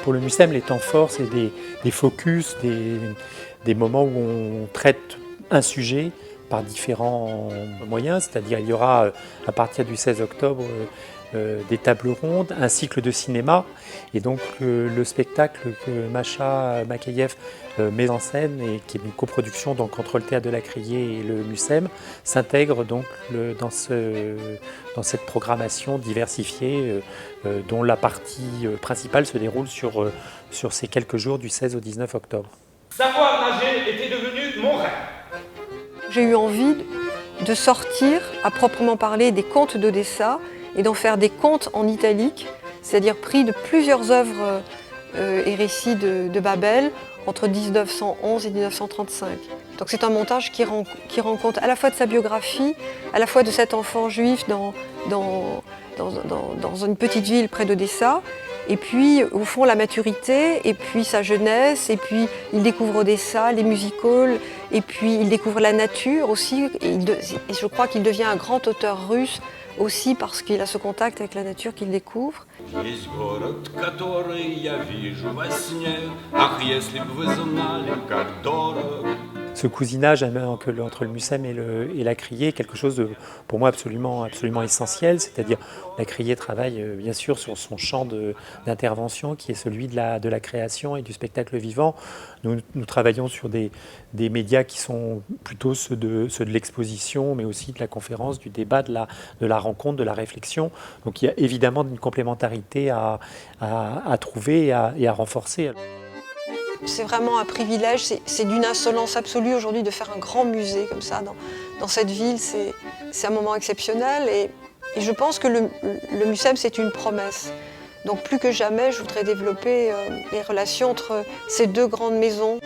Pour le MUSEM, les temps forts, c'est des focus, des moments où on traite un sujet par différents moyens, c'est-à-dire il y aura à partir du 16 octobre des tables rondes, un cycle de cinéma, et donc le spectacle que Masha Makayev met en scène et qui est une coproduction donc entre le Théâtre de la Criée et le MUSEM s'intègre donc dans cette programmation diversifiée dont la partie principale se déroule sur ces quelques jours du 16 au 19 octobre. Savoir nager était devenu mon rêve. J'ai eu envie de sortir, à proprement parler, des contes d'Odessa et d'en faire des contes en italique, c'est-à-dire pris de plusieurs œuvres et récits de Babel entre 1911 et 1935. Donc c'est un montage qui rend compte à la fois de sa biographie, à la fois de cet enfant juif dans une petite ville près d'Odessa, et puis au fond la maturité, et puis sa jeunesse, et puis il découvre Odessa, les music-halls, et puis il découvre la nature aussi, et je crois qu'il devient un grand auteur russe aussi parce qu'il a ce contact avec la nature qu'il découvre. Ce cousinage entre le MUSEM et la Criée est quelque chose de, pour moi, absolument essentiel. C'est-à-dire, la Criée travaille bien sûr sur son champ d'intervention qui est celui de la création et du spectacle vivant. Nous travaillons sur des médias qui sont plutôt ceux de l'exposition, mais aussi de la conférence, du débat, de la rencontre, de la réflexion. Donc il y a évidemment une complémentarité à trouver et à renforcer. C'est vraiment un privilège, c'est d'une insolence absolue aujourd'hui de faire un grand musée comme ça dans cette ville. C'est un moment exceptionnel et je pense que le MUSEM c'est une promesse. Donc plus que jamais, je voudrais développer les relations entre ces deux grandes maisons.